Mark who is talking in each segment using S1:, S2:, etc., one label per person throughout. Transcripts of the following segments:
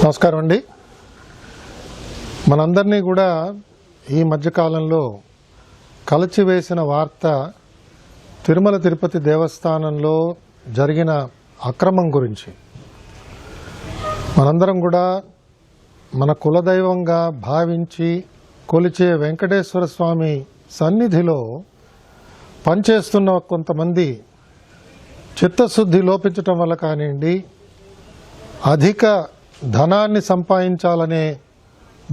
S1: నమస్కారం అండి. మనందరినీ కూడా ఈ మధ్యకాలంలో కలిచివేసిన వార్త తిరుమల తిరుపతి దేవస్థానంలో జరిగిన అక్రమం గురించి. మనందరం కూడా మన కులదైవంగా భావించి కొలిచే వెంకటేశ్వర స్వామి సన్నిధిలో పనిచేస్తున్న కొంతమంది చిత్తశుద్ధి లోపించటం వల్ల కానివ్వండి, అధిక ధనాన్ని సంపాదించాలనే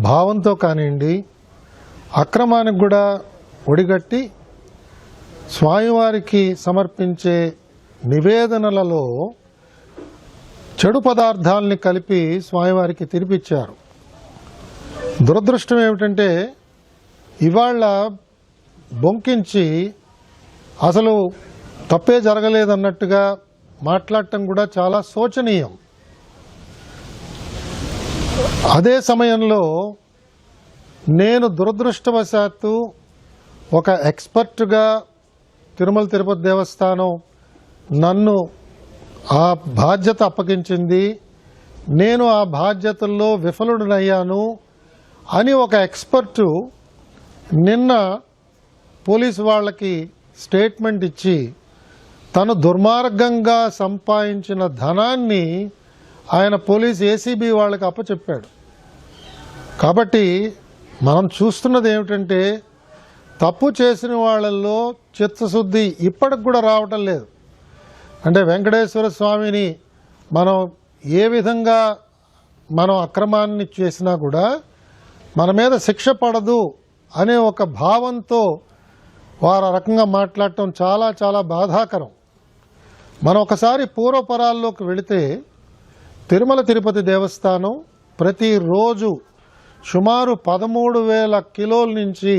S1: భావంతో కానివ్వండి, అక్రమానికి కూడా ఒడిగట్టి స్వామివారికి సమర్పించే నివేదనలలో చెడు పదార్థాలని కలిపి స్వామివారికి తినిపించారు. దురదృష్టం ఏమిటంటే ఇవాళ బొంకించి అసలు తప్పే జరగలేదన్నట్టుగా మాట్లాడటం కూడా చాలా శోచనీయం. అదే సమయంలో నేను దురదృష్టవశాత్తు ఒక ఎక్స్పర్ట్గా తిరుమల తిరుపతి దేవస్థానం నన్ను ఆ బాధ్యత అప్పగించింది, నేను ఆ బాధ్యతల్లో విఫలుడనయ్యాను అని ఒక ఎక్స్పర్టు నిన్న పోలీసు వాళ్ళకి స్టేట్మెంట్ ఇచ్చి తను దుర్మార్గంగా సంపాదించిన ధనాన్ని ఆయన పోలీస్ ఏసీబీ వాళ్ళకి అప్పచెప్పాడు. కాబట్టి మనం చూస్తున్నది ఏమిటంటే తప్పు చేసిన వాళ్ళల్లో చిత్తశుద్ధి ఇప్పటికి కూడా రావటం లేదు. అంటే వెంకటేశ్వర స్వామిని మనం ఏ విధంగా మనం అక్రమాన్ని చేసినా కూడా మన మీద శిక్ష పడదు అనే ఒక భావంతో వారు ఆ రకంగా మాట్లాడటం చాలా చాలా బాధాకరం. మనం ఒకసారి పూర్వపరాల్లోకి వెళితే తిరుమల తిరుపతి దేవస్థానం ప్రతిరోజు సుమారు 13,000 కిలోల నుంచి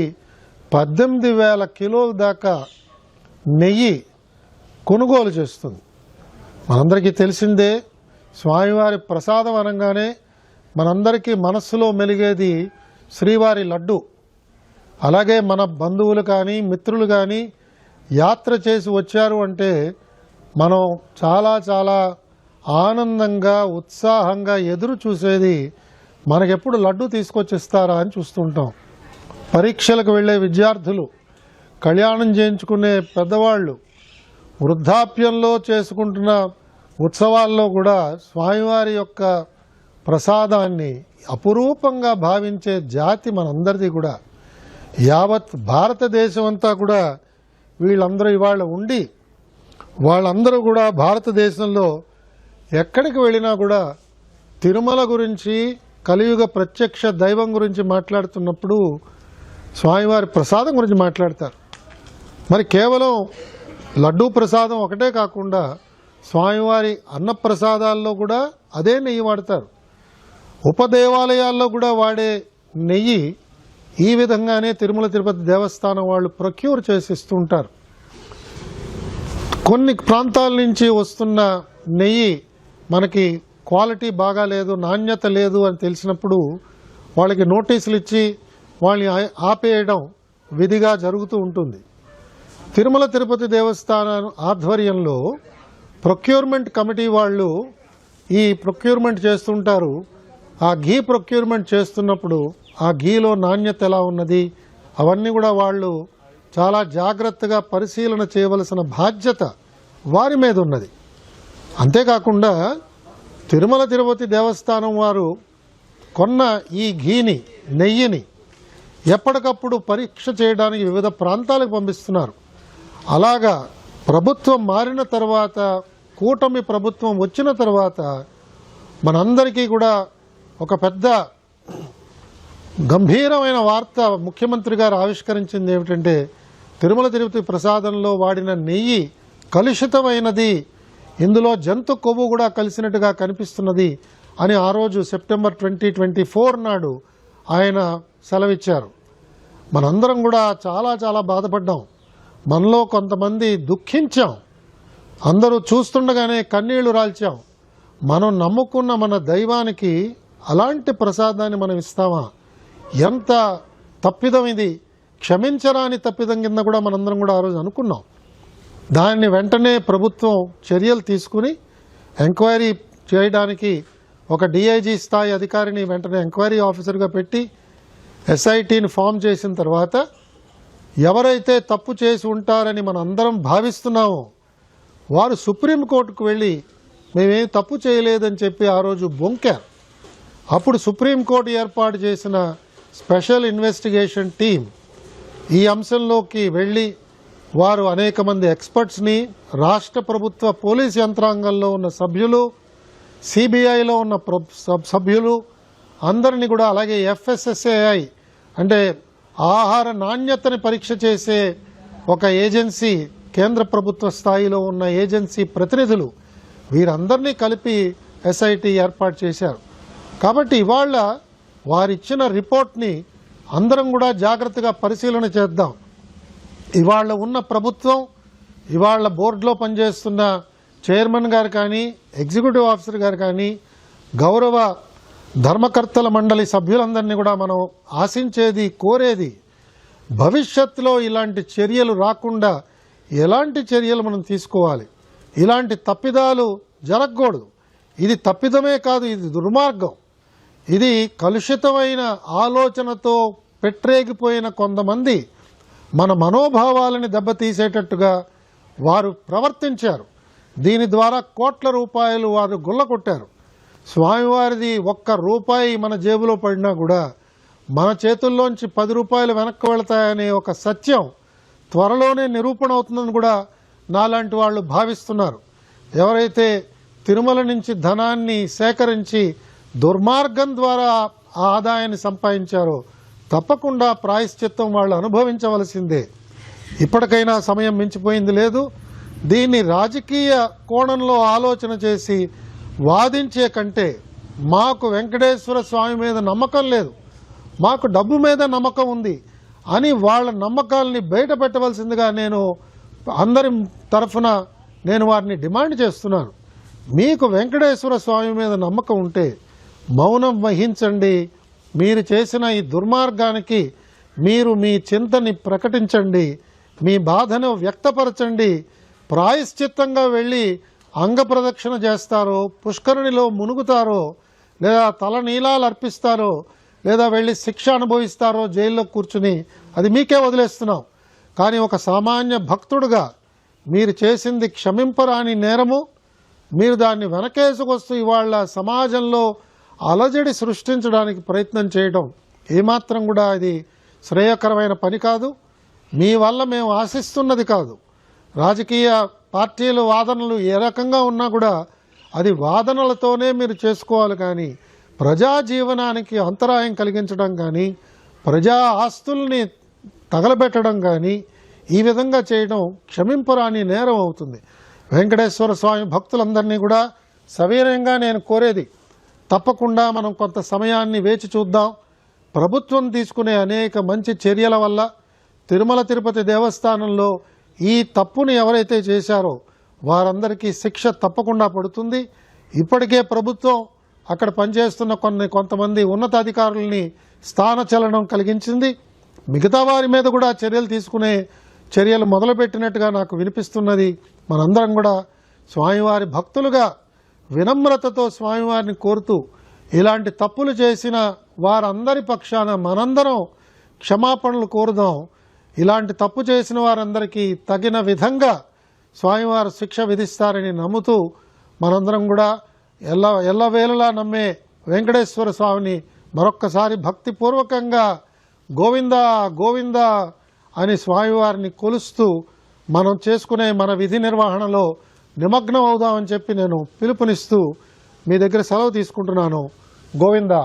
S1: 18,000 కిలోల దాకా నెయ్యి కొనుగోలు చేస్తుంది. మనందరికీ తెలిసిందే, స్వామివారి ప్రసాదం అనగానే మనందరికీ మనస్సులో మెలిగేది శ్రీవారి లడ్డు. అలాగే మన బంధువులు కానీ మిత్రులు కానీ యాత్ర చేసి వచ్చారు అంటే మనం చాలా చాలా ఆనందంగా ఉత్సాహంగా ఎదురు చూసేది మనకెప్పుడు లడ్డు తీసుకొచ్చిస్తారా అని చూస్తుంటాం. పరీక్షలకు వెళ్ళే విద్యార్థులు, కళ్యాణం చేయించుకునే పెద్దవాళ్ళు, వృద్ధాప్యంలో చేసుకుంటున్న ఉత్సవాల్లో కూడా స్వామివారి యొక్క ప్రసాదాన్ని అపురూపంగా భావించే జాతి మనందరిది కూడా. యావత్ భారతదేశం అంతా కూడా వీళ్ళందరూ ఇవాళ ఉండి వాళ్ళందరూ కూడా భారతదేశంలో ఎక్కడికి వెళ్ళినా కూడా తిరుమల గురించి, కలియుగ ప్రత్యక్ష దైవం గురించి మాట్లాడుతున్నప్పుడు స్వామివారి ప్రసాదం గురించి మాట్లాడతారు. మరి కేవలం లడ్డూ ప్రసాదం ఒకటే కాకుండా స్వామివారి అన్న ప్రసాదాల్లో కూడా అదే నెయ్యి వాడతారు. ఉపదేవాలయాల్లో కూడా వాడే నెయ్యి ఈ విధంగానే తిరుమల తిరుపతి దేవస్థానం వాళ్ళు ప్రొక్యూర్ చేసి ఇస్తుంటారు. కొన్ని ప్రాంతాల నుంచి వస్తున్న నెయ్యి మనకి క్వాలిటీ బాగా లేదు, నాణ్యత లేదు అని తెలిసినప్పుడు వాళ్ళకి నోటీసులు ఇచ్చి వాళ్ళని ఆపేయడం విధిగా జరుగుతూ ఉంటుంది. తిరుమల తిరుపతి దేవస్థానం ఆధ్వర్యంలో ప్రొక్యూర్మెంట్ కమిటీ వాళ్ళు ఈ ప్రొక్యూర్మెంట్ చేస్తుంటారు. ఆ ఘీ ప్రొక్యూర్మెంట్ చేస్తున్నప్పుడు ఆ ఘీలో నాణ్యత ఎలా ఉన్నది అవన్నీ కూడా వాళ్ళు చాలా జాగ్రత్తగా పరిశీలన చేయవలసిన బాధ్యత వారి మీద ఉన్నది. అంతేకాకుండా తిరుమల తిరుపతి దేవస్థానం వారు కొన్న ఈ ఘీని, నెయ్యిని ఎప్పటికప్పుడు పరీక్ష చేయడానికి వివిధ ప్రాంతాలకు పంపిస్తున్నారు. అలాగా ప్రభుత్వం మారిన తర్వాత, కూటమి ప్రభుత్వం వచ్చిన తర్వాత మనందరికీ కూడా ఒక పెద్ద గంభీరమైన వార్త ముఖ్యమంత్రి గారు ఆవిష్కరించింది ఏమిటంటే తిరుమల తిరుపతి ప్రసాదంలో వాడిన నెయ్యి కలుషితమైనది, ఇందులో జంతు కొవ్వు కూడా కలిసినట్టుగా కనిపిస్తున్నది అని ఆ రోజు సెప్టెంబర్ 2024 నాడు ఆయన సెలవిచ్చారు. మనందరం కూడా చాలా చాలా బాధపడ్డాం. మనలో కొంతమంది దుఃఖించాం. అందరూ చూస్తుండగానే కన్నీళ్లు రాల్చాం. మనం నమ్ముకున్న మన దైవానికి అలాంటి ప్రసాదాన్ని మనం ఇస్తామా? ఎంత తప్పిదం ఇది! క్షమించరాని తప్పిదం కింద కూడా మనందరం కూడా ఆ రోజు అనుకున్నాం. దాన్ని వెంటనే ప్రభుత్వం చర్యలు తీసుకుని ఎంక్వైరీ చేయడానికి ఒక డిఐజీ స్థాయి అధికారిని వెంటనే ఎంక్వైరీ ఆఫీసర్గా పెట్టి ఎస్ఐటీని ఫామ్ చేసిన తర్వాత ఎవరైతే తప్పు చేసి ఉంటారని మనం అందరం భావిస్తున్నామో వారు సుప్రీంకోర్టుకు వెళ్ళి మేమేం తప్పు చేయలేదని చెప్పి ఆ రోజు బొంకారు. అప్పుడు సుప్రీంకోర్టు ఏర్పాటు చేసిన స్పెషల్ ఇన్వెస్టిగేషన్ టీం ఈ అంశంలోకి వెళ్ళి వారు అనేక మంది ఎక్స్పర్ట్స్ని, రాష్ట్ర ప్రభుత్వ పోలీస్ యంత్రాంగంలో ఉన్న సభ్యులు, సిబిఐలో ఉన్న సభ్యులు అందరినీ కూడా, అలాగే FSSAI అంటే ఆహార నాణ్యతని పరీక్ష చేసే ఒక ఏజెన్సీ, కేంద్ర ప్రభుత్వ స్థాయిలో ఉన్న ఏజెన్సీ ప్రతినిధులు, వీరందరినీ కలిపి SIT ఏర్పాటు చేశారు. కాబట్టి ఇవాళ వారిచ్చిన రిపోర్ట్ని అందరం కూడా జాగ్రత్తగా పరిశీలన చేద్దాం. ఇవాళ ఉన్న ప్రభుత్వం, ఇవాళ బోర్డులో పనిచేస్తున్న చైర్మన్ గారు కానీ, ఎగ్జిక్యూటివ్ ఆఫీసర్ గారు కానీ, గౌరవ ధర్మకర్తల మండలి సభ్యులందరినీ కూడా మనం ఆశించేది, కోరేది, భవిష్యత్తులో ఇలాంటి చర్యలు రాకుండా ఎలాంటి చర్యలు మనం తీసుకోవాలి. ఇలాంటి తప్పిదాలు జరగకూడదు. ఇది తప్పిదమే కాదు, ఇది దుర్మార్గం. ఇది కలుషితమైన ఆలోచనతో పెట్టరేగిపోయిన కొంతమంది మన మనోభావాలని దెబ్బతీసేటట్టుగా వారు ప్రవర్తించారు. దీని ద్వారా కోట్ల రూపాయలు వారు గుల్లకొట్టారు. స్వామివారిది ఒక్క రూపాయి మన జేబులో పడినా కూడా మన చేతుల్లోంచి 10 రూపాయలు వెనక్కి వెళతాయనే ఒక సత్యం త్వరలోనే నిరూపణ అవుతుందని కూడా నాలాంటి వాళ్ళు భావిస్తున్నారు. ఎవరైతే తిరుమల నుంచి ధనాన్ని సేకరించి దుర్మార్గం ద్వారా ఆ ఆదాయాన్ని సంపాదించారో తప్పకుండా ప్రాయశ్చిత్తం వాళ్ళు అనుభవించవలసిందే. ఇప్పటికైనా సమయం మించిపోయింది లేదు. దీన్ని రాజకీయ కోణంలో ఆలోచన చేసి వాదించే కంటే మాకు వెంకటేశ్వర స్వామి మీద నమ్మకం లేదు, మాకు డబ్బు మీద నమ్మకం ఉంది అని వాళ్ళ నమ్మకాలని బయట పెట్టవలసిందిగా నేను అందరి తరఫున నేను వారిని డిమాండ్ చేస్తున్నాను. మీకు వెంకటేశ్వర స్వామి మీద నమ్మకం ఉంటే మౌనం వహించండి. మీరు చేసిన ఈ దుర్మార్గానికి మీరు మీ చింతని ప్రకటించండి, మీ బాధను వ్యక్తపరచండి. ప్రాయశ్చిత్తంగా వెళ్ళి అంగప్రదక్షిణ చేస్తారో, పుష్కరిణిలో మునుగుతారో, లేదా తలనీలాలు అర్పిస్తారో, లేదా వెళ్ళి శిక్ష అనుభవిస్తారో జైల్లో కూర్చుని, అది మీకే వదిలేస్తున్నాం. కానీ ఒక సామాన్య భక్తుడుగా మీరు చేసింది క్షమింపరాని నేరము. మీరు దాన్ని వెనకేసుకొస్తూ ఇవాళ సమాజంలో అలజడి సృష్టించడానికి ప్రయత్నం చేయడం ఏమాత్రం కూడా ఇది శ్రేయకరమైన పని కాదు. మీ వల్ల మేము ఆశిస్తున్నది కాదు. రాజకీయ పార్టీల వాదనలు ఏ రకంగా ఉన్నా కూడా అది వాదనలతోనే మీరు చేసుకోవాలి. కానీ ప్రజా జీవనానికి అంతరాయం కలిగించడం కానీ, ప్రజా ఆస్తుల్ని తగలబెట్టడం కానీ ఈ విధంగా చేయడం క్షమింపరాని నేరం అవుతుంది. వెంకటేశ్వర స్వామి భక్తులందరినీ కూడా సవినయంగా నేను కోరేది, తప్పకుండా మనం కొంత సమయాన్ని వేచి చూద్దాం. ప్రభుత్వం తీసుకునే అనేక మంచి చర్యల వల్ల తిరుమల తిరుపతి దేవస్థానంలో ఈ తప్పుని ఎవరైతే చేశారో వారందరికీ శిక్ష తప్పకుండా పడుతుంది. ఇప్పటికే ప్రభుత్వం అక్కడ పనిచేస్తున్న కొంతమంది ఉన్నతాధికారుల్ని స్థానచలనం కలిగించింది. మిగతా వారి మీద కూడా చర్యలు తీసుకునే చర్యలు మొదలుపెట్టినట్టుగా నాకు వినిపిస్తున్నది. మనందరం కూడా స్వామివారి భక్తులుగా వినమ్రతతో స్వామివారిని కోరుతూ ఇలాంటి తప్పులు చేసిన వారందరి పక్షాన మనందరం క్షమాపణలు కోరుదాం. ఇలాంటి తప్పు చేసిన వారందరికీ తగిన విధంగా స్వామివారు శిక్ష విధిస్తారని నమ్ముతూ మనందరం కూడా ఎల్లవేళలా నమ్మే వెంకటేశ్వర స్వామిని మరొక్కసారి భక్తిపూర్వకంగా గోవిందా గోవిందా అని స్వామివారిని కొలుస్తూ మనం చేసుకునే మన విధి నిర్వహణలో నిమగ్నం అవుదామని చెప్పి నేను పిలుపునిస్తూ మీ దగ్గర సెలవు తీసుకుంటున్నాను. గోవిందా.